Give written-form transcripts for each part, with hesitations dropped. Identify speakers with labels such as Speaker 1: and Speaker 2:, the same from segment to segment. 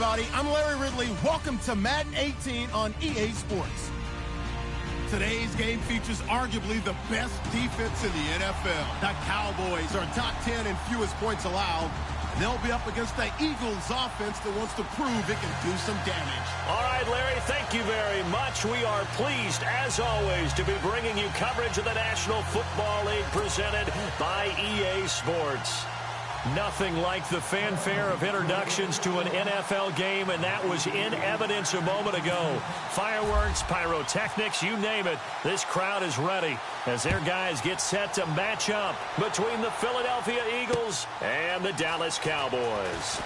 Speaker 1: everybody. I'm Larry Ridley. Welcome to Madden 18 on EA Sports. Today's game features arguably the best defense in the NFL. The Cowboys are top 10 in fewest points allowed. And they'll be up against the Eagles offense that wants to prove it can do some damage.
Speaker 2: All right, Larry, thank you very much. We are pleased, as always, to be bringing you coverage of the National Football League presented by EA Sports. Nothing like the fanfare of introductions to an NFL game, and that was in evidence a moment ago. Fireworks, pyrotechnics, you name it. This crowd is ready as their guys get set to match up between the Philadelphia Eagles and the Dallas Cowboys.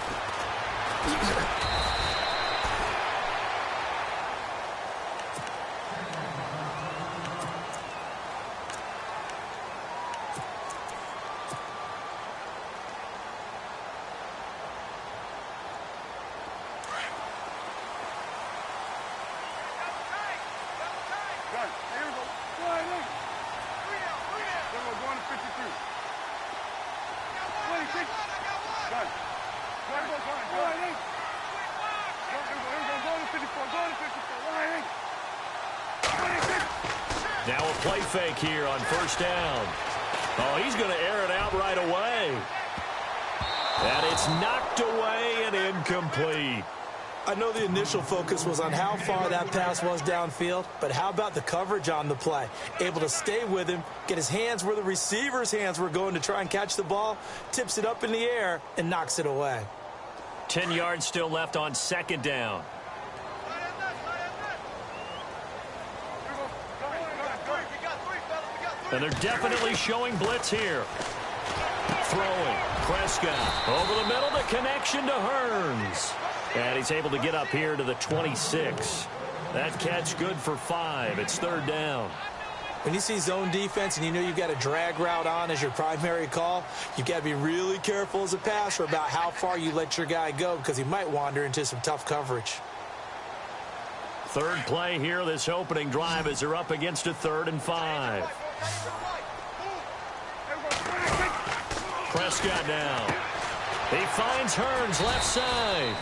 Speaker 2: Now a play fake here on first down. Oh, he's going to air it out right away. And it's knocked away and incomplete.
Speaker 3: I know the initial focus was on how far that pass was downfield, but how about the coverage on the play? Able to stay with him, get his hands where the receiver's hands were going to try and catch the ball, tips it up in the air, and knocks it away.
Speaker 2: 10 yards still left on second down. And they're definitely showing blitz here. Throwing. Prescott over the middle. The connection to Hearns. And he's able to get up here to the 26. That catch good for 5. It's third down.
Speaker 3: When you see zone defense and you know you've got a drag route on as your primary call, you've got to be really careful as a passer about how far you let your guy go because he might wander into some tough coverage.
Speaker 2: Third play here this opening drive as they're up against a 3rd and 5. Prescott now. He finds Hearns left side.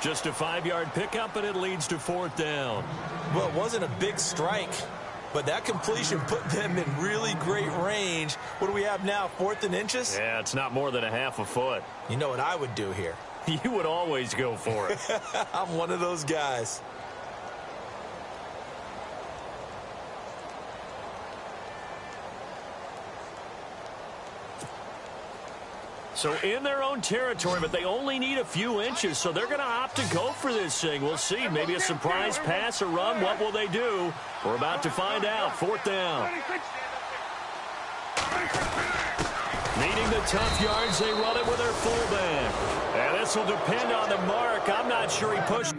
Speaker 2: Just a 5-yard pickup, and it leads to 4th down.
Speaker 3: Well, it wasn't a big strike, but that completion put them in really great range. What do we have now, 4th and inches?
Speaker 2: Yeah, it's not more than a half a foot.
Speaker 3: You know what I would do here?
Speaker 2: You would always go for it.
Speaker 3: I'm one of those guys.
Speaker 2: So in their own territory, but they only need a few inches, so they're going to opt to go for this thing. We'll see. Maybe a surprise pass or run. What will they do? We're about to find out. 4th down. Needing the tough yards, they run it with their fullback. And this will depend on the mark. I'm not sure he pushed.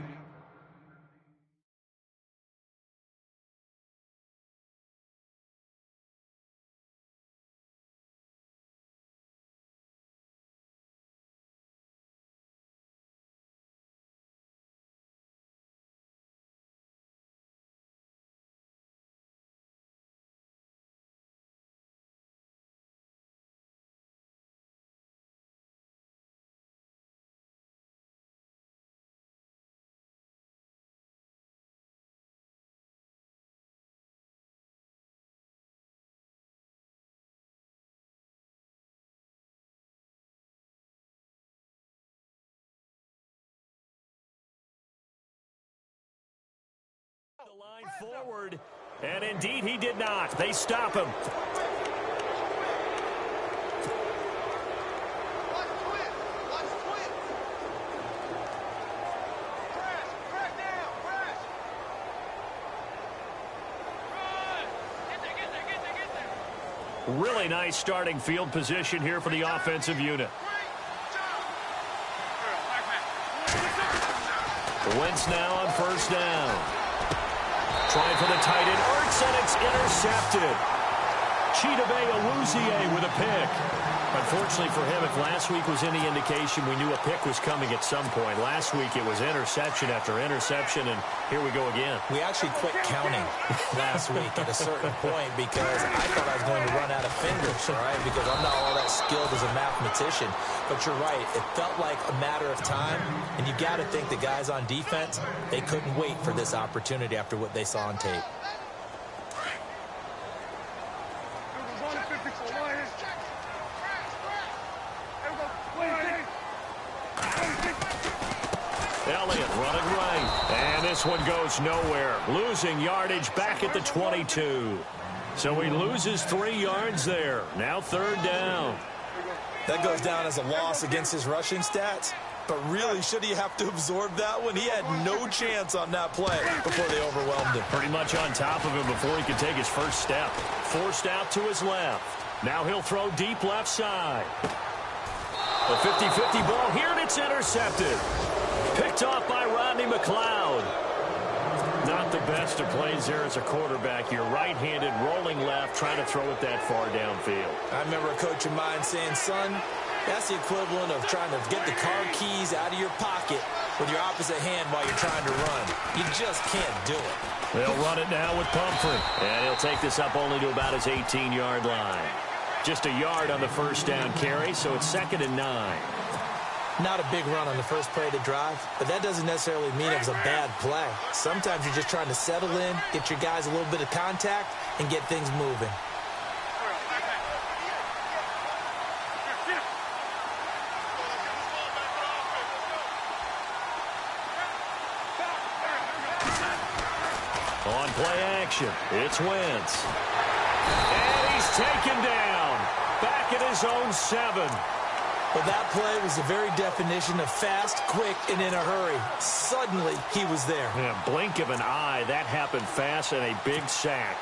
Speaker 2: The line forward, and indeed he did not. They stop him. Really nice starting field position here for the offensive unit. Wentz now on first down. Trying for the tight end, Ertz, and it's intercepted. Chidobe with a pick. Unfortunately for him, if last week was any indication, we knew a pick was coming at some point. Last week it was interception after interception, and here we go again.
Speaker 3: We actually quit counting last week at a certain point because I thought I was going to run out of fingers, all right, because I'm not all that skilled as a mathematician. But you're right. It felt like a matter of time, and you got to think the guys on defense, they couldn't wait for this opportunity after what they saw on tape.
Speaker 2: Elliott running right. And this one goes nowhere. Losing yardage back at the 22. So he loses 3 yards there. Now 3rd down.
Speaker 3: That goes down as a loss against his rushing stats. But really, should he have to absorb that one? He had no chance on that play before they overwhelmed him.
Speaker 2: Pretty much on top of him before he could take his first step. Forced out to his left. Now he'll throw deep left side. A 50-50 ball here, and it's intercepted. Picked off by Rodney McLeod. Not the best of plays there as a quarterback. You're right-handed, rolling left, trying to throw it that far downfield.
Speaker 3: I remember a coach of mine saying, son, that's the equivalent of trying to get the car keys out of your pocket with your opposite hand while you're trying to run. You just can't do it.
Speaker 2: They'll run it now with Pumphrey. And he'll take this up only to about his 18-yard line. Just a yard on the first down carry, so it's 2nd and 9.
Speaker 3: Not a big run on the first play of the drive, but that doesn't necessarily mean it was a bad play. Sometimes you're just trying to settle in, get your guys a little bit of contact, and get things moving.
Speaker 2: On play action, it's Wentz. And he's taken down. Back at his own 7.
Speaker 3: Well, that play was the very definition of fast, quick, and in a hurry. Suddenly, he was there.
Speaker 2: Yeah, blink of an eye. That happened fast and a big sack.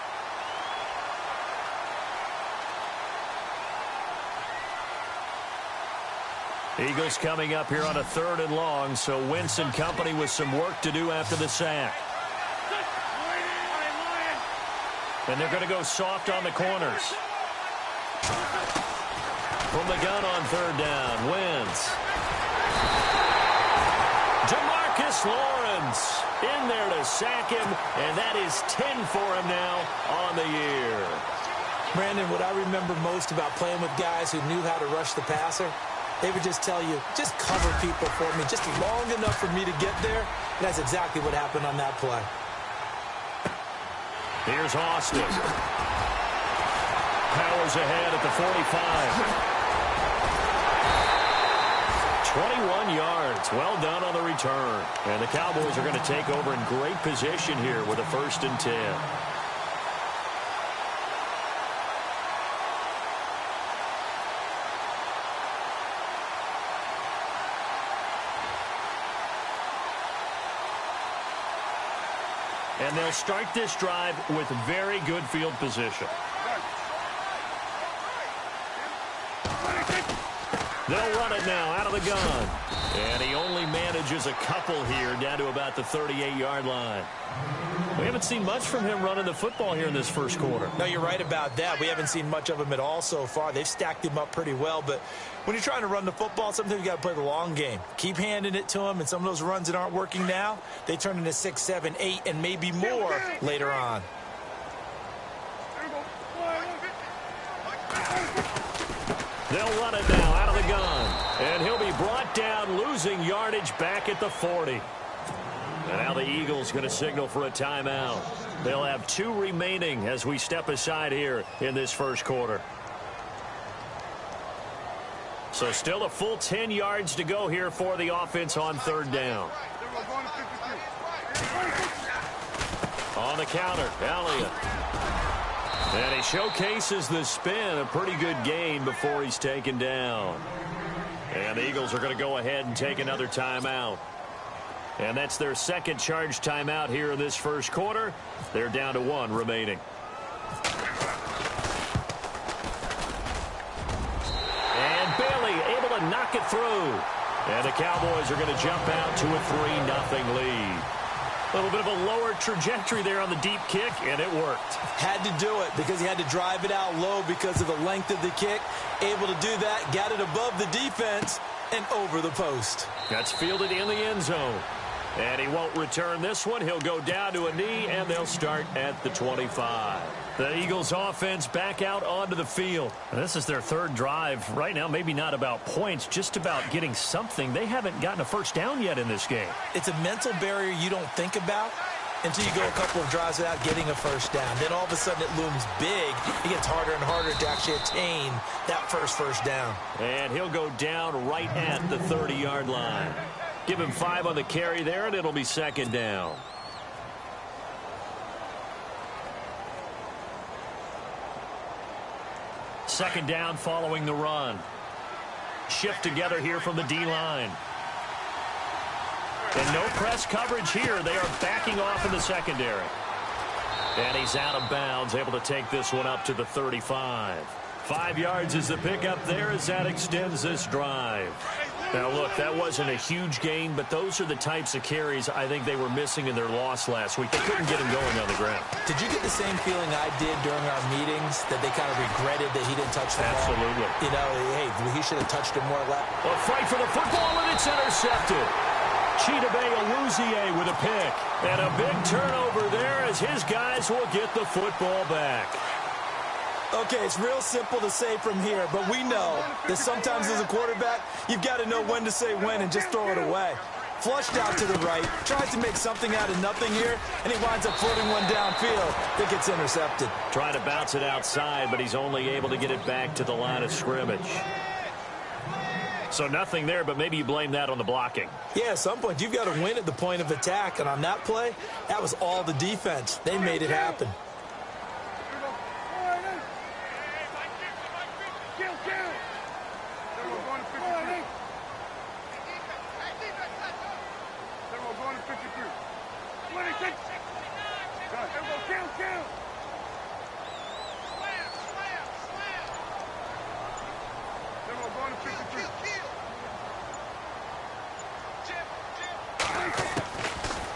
Speaker 2: Eagles coming up here on a 3rd and long, so Wentz and company with some work to do after the sack. And they're going to go soft on the corners. From the gun on 3rd down, Wentz. DeMarcus Lawrence in there to sack him, and that is 10 for him now on the year.
Speaker 3: Brandon, what I remember most about playing with guys who knew how to rush the passer, they would just tell you, just cover people for me, just long enough for me to get there. And that's exactly what happened on that play.
Speaker 2: Here's Austin. Powers ahead at the 45. 21 yards. Well done on the return. And the Cowboys are going to take over in great position here with a 1st and 10. And they'll start this drive with very good field position. They'll run it now out of the gun. And he only manages a couple here down to about the 38-yard line. We haven't seen much from him running the football here in this first quarter.
Speaker 3: No, you're right about that. We haven't seen much of him at all so far. They've stacked him up pretty well. But when you're trying to run the football, sometimes you got to play the long game. Keep handing it to him, and some of those runs that aren't working now, they turn into 6, 7, 8, and maybe more later on.
Speaker 2: They'll run it now out of the gun. And he'll be brought down, losing yardage back at the 40. And now the Eagles going to signal for a timeout. They'll have 2 remaining as we step aside here in this first quarter. So still a full 10 yards to go here for the offense on 3rd down. On the counter, Elliott. And he showcases the spin, a pretty good gain before he's taken down. And the Eagles are going to go ahead and take another timeout. And that's their 2nd charge timeout here in this first quarter. They're down to 1 remaining. And Bailey able to knock it through. And the Cowboys are going to jump out to a 3-0 lead. A little bit of a lower trajectory there on the deep kick, and it worked.
Speaker 3: Had to do it because he had to drive it out low because of the length of the kick. Able to do that, got it above the defense and over the post.
Speaker 2: That's fielded in the end zone. And he won't return this one. He'll go down to a knee, and they'll start at the 25. The Eagles offense back out onto the field. And this is their third drive. Right now, maybe not about points, just about getting something. They haven't gotten a first down yet in this game.
Speaker 3: It's a mental barrier you don't think about until you go a couple of drives without getting a first down. Then all of a sudden it looms big. It gets harder and harder to actually attain that first down.
Speaker 2: And he'll go down right at the 30-yard line. Give him 5 on the carry there, and it'll be second down. Second down following the run. Shift together here from the D-line. And no press coverage here. They are backing off in the secondary. And he's out of bounds, able to take this one up to the 35. 5 yards is the pickup there as that extends this drive. Now, look, that wasn't a huge gain, but those are the types of carries I think they were missing in their loss last week. They couldn't get him going on the ground.
Speaker 3: Did you get the same feeling I did during our meetings, that they kind of regretted that he didn't touch the ball?
Speaker 2: Absolutely.
Speaker 3: You know, hey, he should have touched it more left.
Speaker 2: A fight for the football, and it's intercepted. Chidobe Awuzie with a pick. And a big turnover there as his guys will get the football back.
Speaker 3: Okay, it's real simple to say from here, but we know that sometimes as a quarterback, you've got to know when to say when and just throw it away. Flushed out to the right, tries to make something out of nothing here, and he winds up floating one downfield that gets intercepted.
Speaker 2: Trying to bounce it outside, but he's only able to get it back to the line of scrimmage. So nothing there, but maybe you blame that on the blocking.
Speaker 3: Yeah, at some point, you've got to win at the point of attack, and on that play, that was all the defense. They made it happen.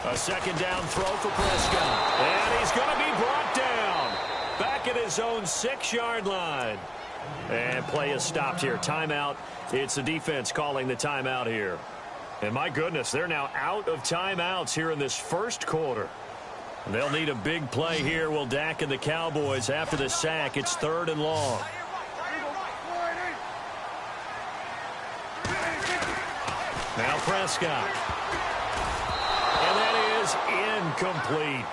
Speaker 2: A second down throw for Prescott. And he's going to be brought down. Back at his own 6-yard line. And play is stopped here. Timeout. It's the defense calling the timeout here. And my goodness, they're now out of timeouts here in this first quarter. They'll need a big play here. Will Dak and the Cowboys after the sack. It's 3rd and long. Now Prescott. And that is incomplete.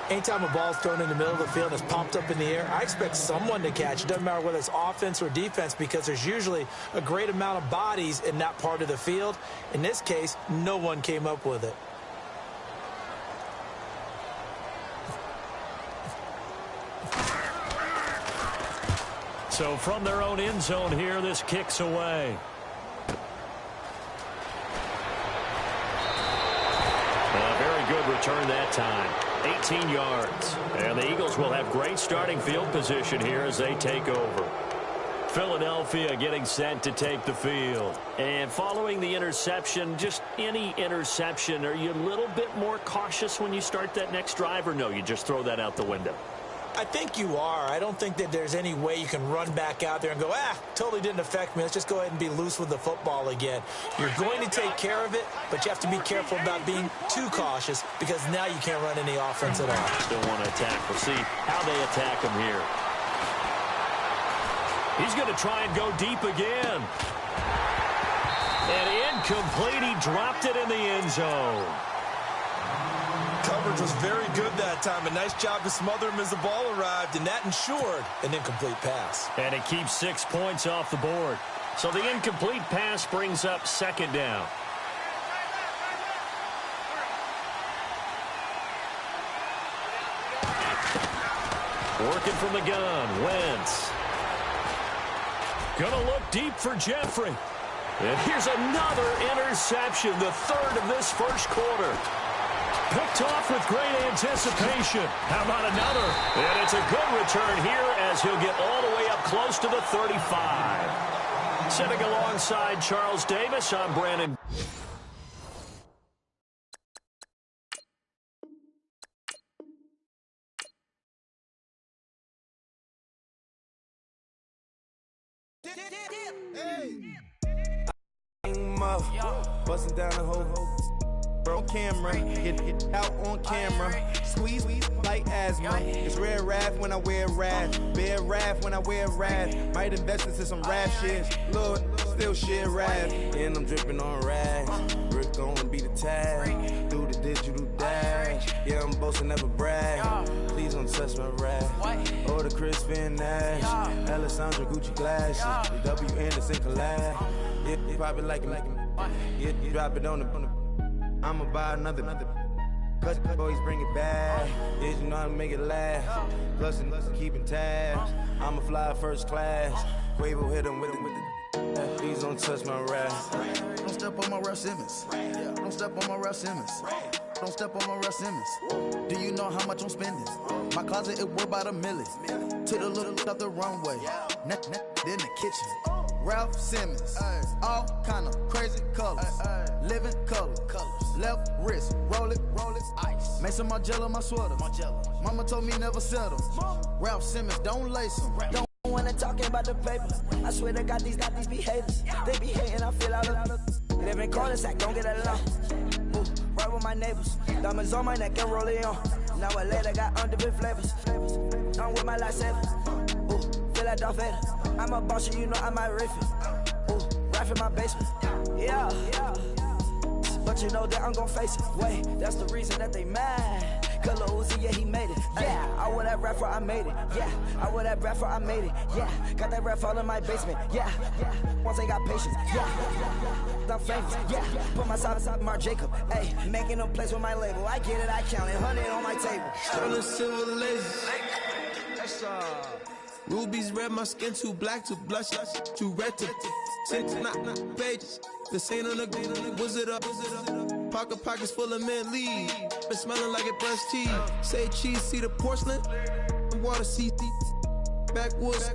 Speaker 3: Anytime a ball's thrown in the middle of the field and it's pumped up in the air, I expect someone to catch it. Doesn't matter whether it's offense or defense, because there's usually a great amount of bodies in that part of the field. In this case, no one came up with it.
Speaker 2: So from their own end zone here, this kicks away. A very good return that time. 18 yards. And the Eagles will have great starting field position here as they take over. Philadelphia getting set to take the field. And following the interception, just any interception, are you a little bit more cautious when you start that next drive, or no, you just throw that out the window?
Speaker 3: I think you are. I don't think that there's any way you can run back out there and go, totally didn't affect me. Let's just go ahead and be loose with the football again. You're going to take care of it, but you have to be careful about being too cautious, because now you can't run any offense at all.
Speaker 2: Still want to attack. We'll see how they attack him here. He's going to try and go deep again. And incomplete. He dropped it in the end zone.
Speaker 3: Coverage was very good that time. A nice job to smother him as the ball arrived, and that ensured an incomplete pass.
Speaker 2: And it keeps 6 points off the board. So the incomplete pass brings up second down. Working from the gun, Wentz. Gonna look deep for Jeffrey. And here's another interception, the 3rd of this first quarter. Picked off with great anticipation. How about another? And it's a good return here as he'll get all the way up close to the 35. Sitting alongside Charles Davis, I'm Brandon.
Speaker 4: Busting down the whole bro camera, get out on camera, squeeze like asthma. It's red raff when I wear raff, bear raff when I wear raff. Might invest into some raff shit, look, still shit raff. And I'm dripping on rags, Rick gonna be the tag, do the digital dash. Yeah, I'm boasting, never brag. Please don't touch my raff. Or the Chris Van Nash, Alessandra Gucci glasses, the W Anderson collab. Yeah, you probably like it. Yeah, you drop it on the. I'ma buy another. Cut boys bring it back. Yeah, you know how to make it last. Plus and keeping tabs. I'ma fly first class. Quavo hit him with it. Please don't touch my rap.
Speaker 5: Don't step on my Ralph Simmons. Don't step on my Ralph Simmons. Don't step on my Ralph Simmons. Do you know how much I'm spending? My closet it worth about $1 million. To the little up the runway. In the kitchen. Ralph Simmons, all kind of crazy colors, living color, left wrist, roll it, ice. Make some Margiela my sweater. Mama told me never settle. Ralph Simmons, don't lace them. Don't
Speaker 6: wanna talking about the paper. I swear to God, these be haters. They be hating, I feel out of live in cul-de-sac, don't get along. Ooh, right with my neighbors. Diamonds on my neck and roll it on. Now I later got underbit flavors. I'm with my lifesaver. Ooh, feel like Darth Vader. I'm a boss, you know I might riff it. Ooh, right in my basement. Yeah. But you know that I'm gon' face it. Wait, that's the reason that they mad. Color Uzi, yeah, he made it. Yeah, I wear that rap for I made it. Yeah, I wear that rap for I made it. Yeah, got that rap all in my basement. Yeah. Once I got patience. Yeah, I'm famous. Yeah, put myself inside Marc Jacob. Hey, making a place with my label. I get it, I count it. 100 on my table.
Speaker 7: Sterling silver laces. That's rubies red, my skin too black to blush, too red to tint, not pages. This ain't on the wizard up. Pockets full of mint leaves. Been smelling like it brushed teeth. Say cheese, see the porcelain. Water, see backwoods.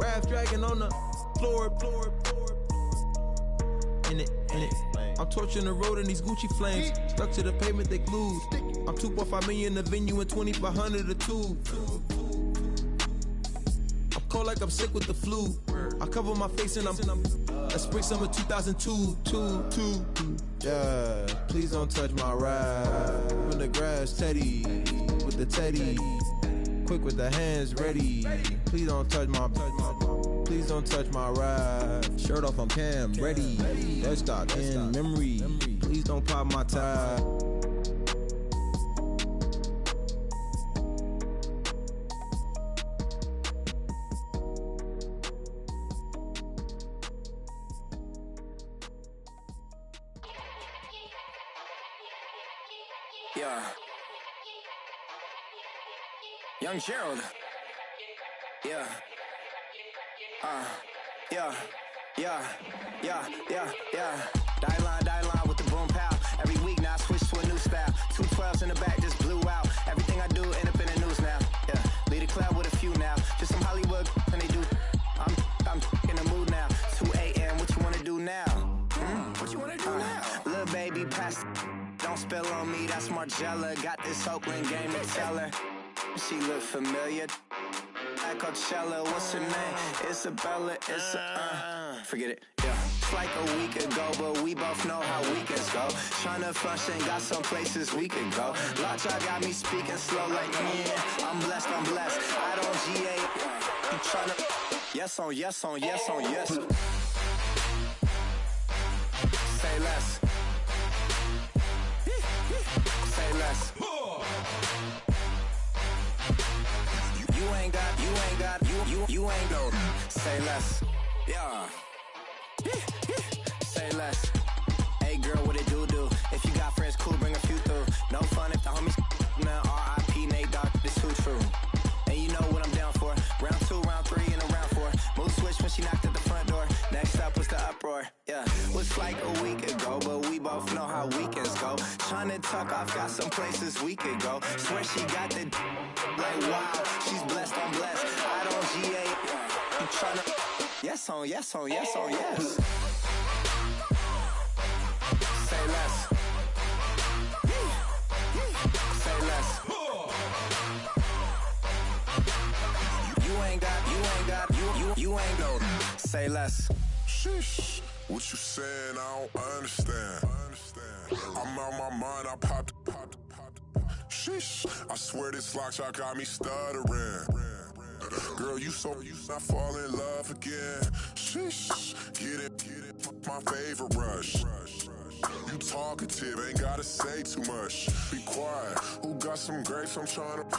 Speaker 7: Raft dragging on the floor. In it. I'm torching the road in these Gucci flames. Stuck to the pavement, they glued. I'm 2.5 million in the venue and 2,500 a tube. Cold like I'm sick with the flu. I cover my face and I'm spring summer 2002. Yeah, please don't touch my ride. In the grass, Teddy with the Teddy. Quick with the hands ready. Please don't touch my ride. Shirt off, I'm Cam ready. Dead stock in memory. Please don't pop my tie.
Speaker 8: Yeah. Young Gerald. Yeah. Die line with the boom pow. Every week now I switch to a new style. 212's in the back just blew out. Everything I do end up in the news now. Yeah. Lead a club with a few now. Just some Hollywood and they do. I'm in the mood now. 2 a.m. What you wanna do now? What you wanna do now? Little baby pass. Don't spill on me, that's Margiela. Got this Oakland game to tell her. She look familiar. At Coachella, what's her name? Isabella, forget it, yeah. It's like a week ago, but we both know how weekends go. Tryna function, got some places we could go. Lockjaw got me speaking slow like, yeah, I'm blessed. I don't GA, you tryna, yes on yes. Say less. Say less. You ain't no. Say less. Yeah. Say less. Hey girl, what it do? If you got friends, cool, bring a few through. No fun if the homies now. R.I.P. Nate Dogg, this too true. And you know what I'm down for. Round 2, round 3, and a round 4. Mood switch when she knocked at the front door. Next up was the uproar. Yeah, was like a week ago, but we both know how weekends go. Tryna tuck off, got some places we could go. Swear she got the like wow, she's blessed, I'm blessed. I don't GA. You tryna yes on yes. Say less. Say less. You ain't no. Say less.
Speaker 9: Sheesh, what you saying? I don't understand. I'm out my mind, I popped. Sheesh, I swear this lock shot got me stuttering. Girl, you not fall in love again. Sheesh, get it, my favorite rush. You talkative, ain't gotta say too much. Be quiet, who got some grapes? I'm trying to.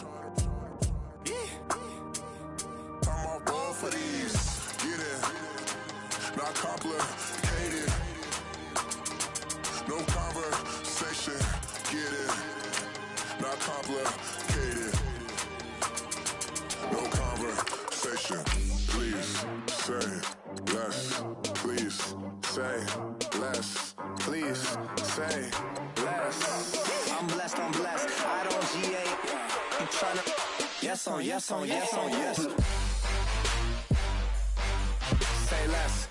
Speaker 9: I'm off both of these. Get it, not complicated. No conversation, get it, not complicated. No conversation, please say less. Please say less.
Speaker 8: Please say less. I'm blessed, I don't GA. I'm tryna. Yes on yes. Say less.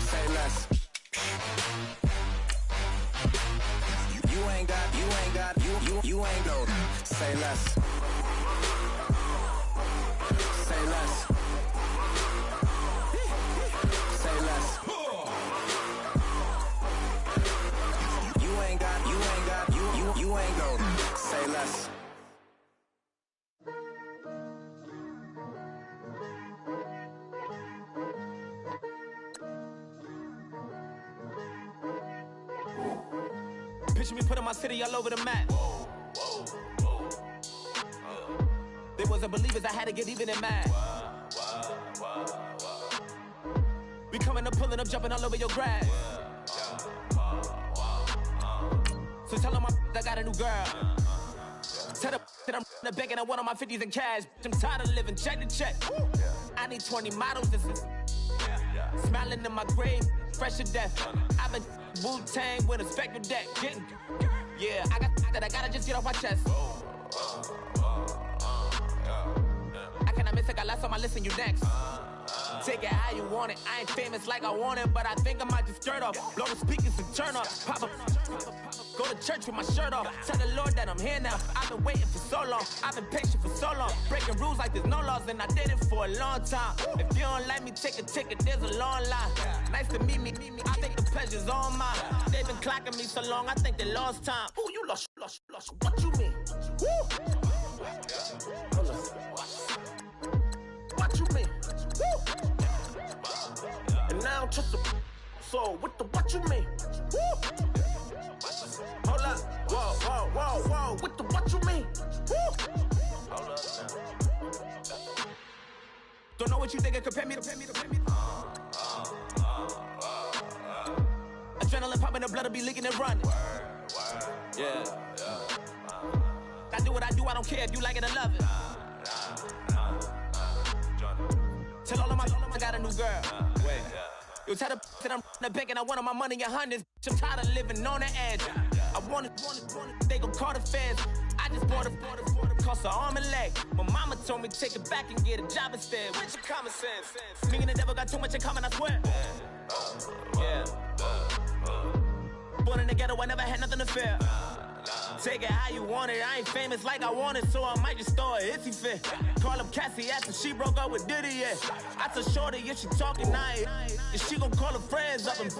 Speaker 8: Say less. You ain't got, you ain't got. Say less. Say less. Say less. You ain't got, you ain't got. Say less.
Speaker 10: Picture me putting my city all over the map. They wasn't believers, I had to get even in mad. We coming up, pulling up, jumping all over your grass. So tell them I got a new girl. Tell them that I'm the bank and I want all my 50s in cash. I'm tired of living check to check. I need 20 models, this is smiling in my grave, fresh to death. I've been Wu-Tang with a spectral deck. Yeah, I got that, I gotta just get off my chest. I cannot miss, I got last on my list and you next. Take it how you want it, I ain't famous like I want it, but I think I might just skirt off. Blow the speakers and turn off. Pop up, go to church with my shirt off. Tell the Lord that I'm here now. I've been waiting for so long, I've been patient for so long. Breaking rules like there's no laws, and I did it for a long time. If you don't like me, take a ticket, there's a long line. Nice to meet me, I think the pleasure's all mine. They've been clocking me so long, I think they lost time. Ooh, you lost, what you mean? Woo! What you mean? Woo! And now I'm just a so what you mean? Woo! Hold up, whoa, what you mean? Woo! Hold up now. Don't know what you think, compare me to. Adrenaline popping, the blood will be leaking and running. Yeah. I do what I do, I don't care if you like it or love it. Tell all of my I got a new girl. Wait. You tell the that I'm the bank and I want all my money in hundreds. I'm tired of living on the edge. I want it, they gon' call the feds. I just bought a cost an arm and leg. My mama told me take it back and get a job instead. Where's your common sense? Me and the devil got too much in common, I swear. Yeah. Born in the ghetto, I never had nothing to fear. Take it how you want it, I ain't famous like I want it, so I might just throw a hissy fit. Call up Cassie after she broke up with Diddy, yeah. I told Shorty if she talking, if she gon' call her friends up and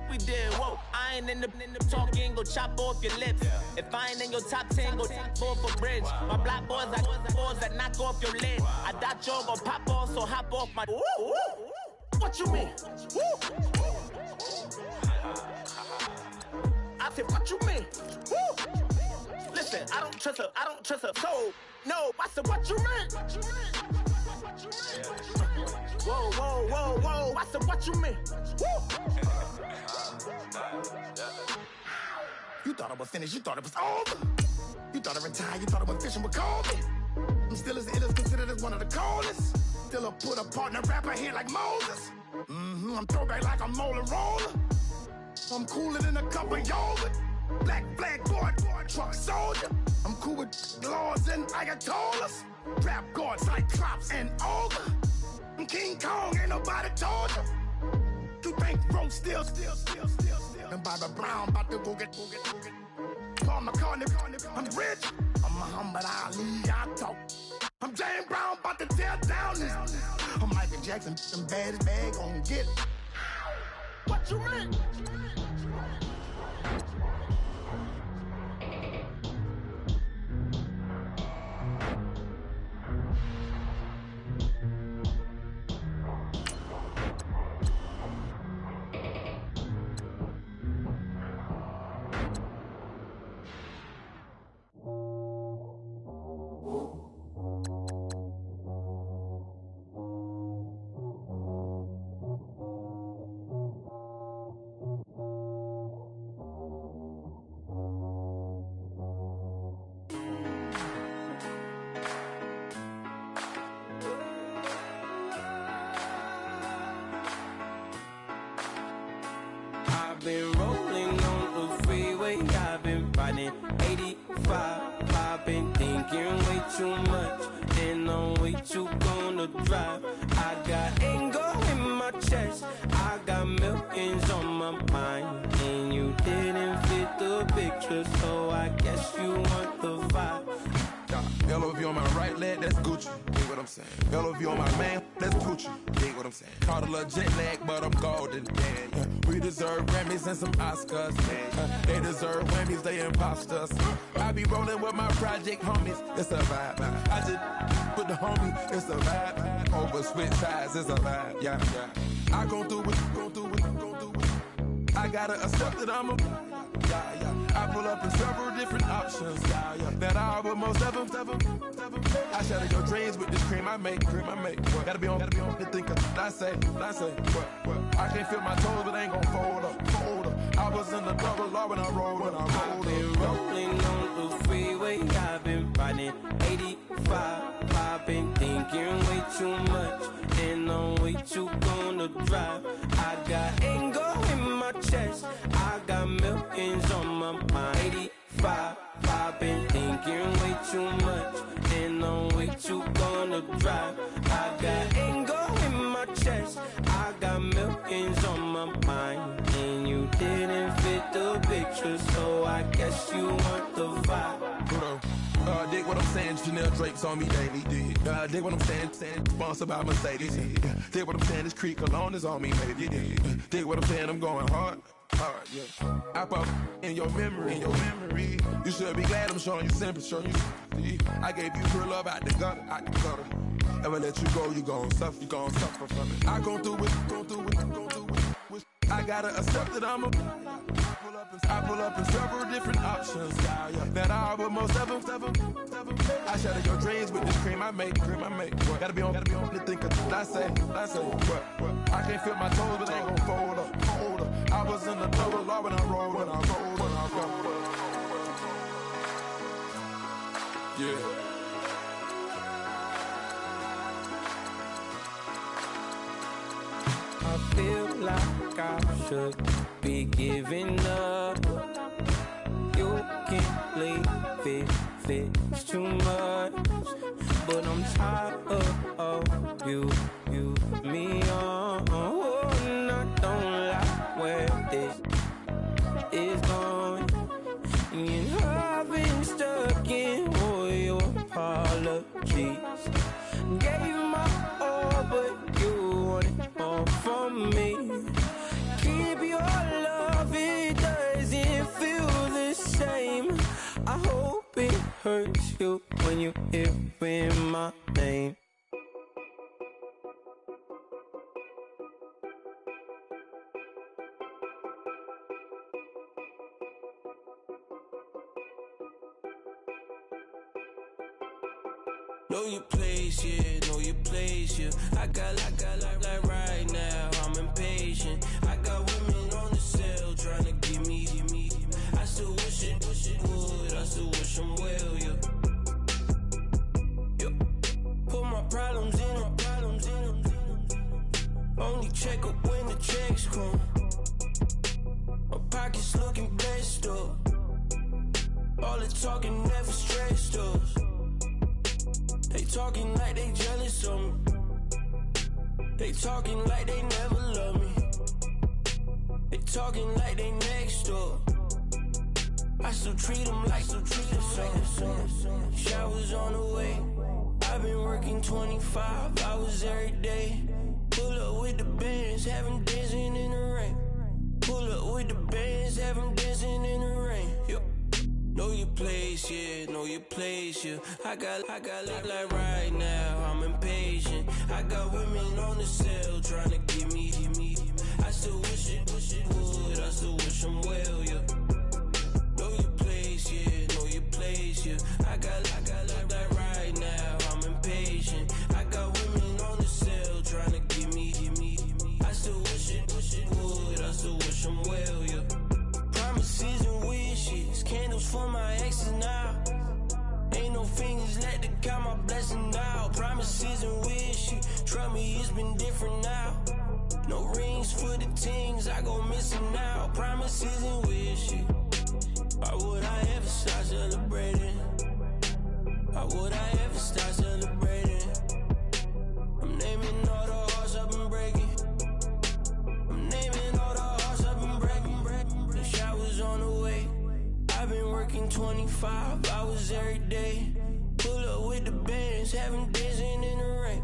Speaker 10: we did, whoa. I ain't in the talking, go chop off your lips. If I ain't in your top 10, go top 4 for bridge. My black boys, I got boys that knock off your lid. I doubt y'all gon' pop off, so hop off my. What you mean? I said, what you mean? Woo! Listen, I don't trust her, so, no, I said, what you mean? Whoa, I said, what you mean? Woo! You thought I was finished, you thought it was over. You thought I retired, you thought I went fishing with Kobe. I'm still as ill as considered as one of the coldest. Still a put a partner rapper here like Moses. I'm throwback like a molar roller. I'm cooler than a cup of yogurt. Black flag board, truck soldier. I'm cool with laws and Ayatollahs. Rap gods like Cyclops and Ogre. I'm King Kong, ain't nobody told you. You think Rose still. And Bobby Brown about to go get. Paul McCartney, I'm rich. I'm Muhammad Ali, I talk. I'm James Brown about to tear down this Jackson, them baddest bag on get it. What you mean?
Speaker 11: I've been rolling on the freeway, I've been riding 85. I've been thinking way too much, and I'm way too gonna drive. I got anger in my chest, I got millions on my mind, and you didn't fit the picture, so I guess you want the vibe.
Speaker 12: LOV on my right leg, that's Gucci. Dig what I'm saying? LOV on my man, that's Gucci. Dig what I'm saying? Caught a little jet lag, but I'm golden. Yeah. We deserve Grammys and some Oscars. They deserve Whammies, they imposters. I be rolling with my project homies, it's a vibe. I just put the homie, it's a vibe. Over switch sides, it's a vibe. Yeah. I gon' do it. I gotta accept that I'm a. I pull up in several different options. That I will most ever. I shatter your dreams with this cream I make. Gotta be on the thinker. I say, what? I can't feel my toes, but ain't gon' fold up. I was in the double law when I rolled.
Speaker 11: I've been rolling on the freeway, I've been riding 85. I've been thinking way too much, and I'm way too gonna drive. I got anger in my chest, I got millions on my mind. 85. I've been thinking way too much, and I'm way too gonna drive. I got anger in my chest, I got millions on my mind, and you didn't fit the picture, so I guess you want the vibe.
Speaker 12: Dig what I'm saying, Chanel Drake's on me daily. Dig what I'm saying, sponsored by Mercedes. Dig what I'm saying, this Creek Cologne is on me, baby. Dig what I'm saying, I'm going hard, yeah. I pop in your memory. You should be glad I'm showing you sympathy. I gave you pure love out the gutter. Ever let you go, you gon' suffer from it. I gon' do it. I gotta accept that I'm a. I pull up in several different options. That I will most ever. I shatter your dreams with this cream I make. Gotta be on the thinker. I say, what? I can't feel my toes, but ain't gon' fold up. I was in the double law when I rolled. Yeah.
Speaker 11: I feel like I should be giving up. You can't leave it, it's too much. But I'm tired of you, me on. Oh, and I don't like where this is going. And I've been stuck in all your apologies. Gave my all, but you wanted more from me. Keep your love, it doesn't feel the same. I hope it hurts you when you hear my name.
Speaker 13: Know your place, yeah, know your place, yeah. I got like right now, I'm impatient. I got women on the cell trying to give me. I still wish it would, I still wish I'm well, yeah. Put my problems in. Only check up when the checks come. My pockets looking blessed up. All the talking never stressed us. They talking like they jealous of me. They talking like they never love me. They talking like they next door. I still treat them like so. Showers on the way. I've been working 25 hours every day. Pull up with the bands, have them dancing in the rain. Pull up with the bands, have them dancing in the rain. Yo. Know your place, yeah, know your place, yeah. I got like right now, I'm impatient. I got women on the cell trying to get me. I still wish it would, I still wish them well, yeah. Know your place, yeah, know your place, yeah. I got like right now, I'm impatient. I got women on the cell trying to get me. I still wish it would, I still wish them well, yeah. Promises and wishes, candles for my exes now. Ain't no fingers left to count my blessing now. Promises and wishes, trust me, it's been different now. No rings for the things, I go missing now. Promises and wishes, why would I ever start celebrating? Why would I ever start celebrating? I'm naming all the hearts I've been breaking. I'm naming all the hearts I've been breaking. The showers on the way. I've been working 25 hours every day. Pull up with the bands, have them dancing in the rain.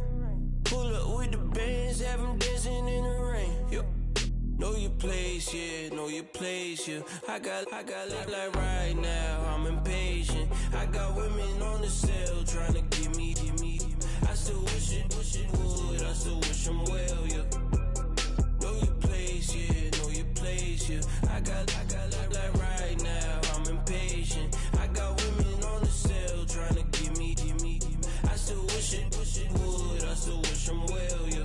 Speaker 13: Pull up with the bands, have them dancing in the rain. Yo. Know your place, yeah, know your place, yeah. I got like right now, I'm impatient. I got women on the cell trying to get me. I still wish it would, I still wish them well, yeah. Know your place, yeah, know your place, yeah. I got like right now, I'm impatient. I got women on the cell trying to get me. I still wish it would, I still wish them well, yeah.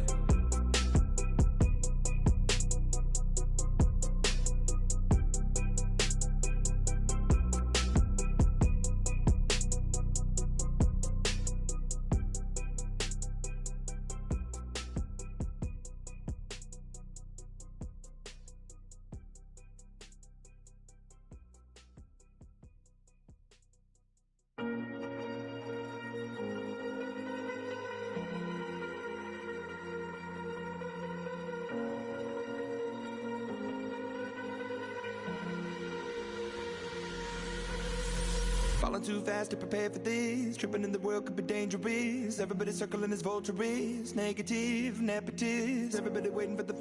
Speaker 14: Falling too fast to prepare for this. Tripping in the world could be dangerous. Everybody circling as vultures. Negative, nepotist. Everybody waiting for the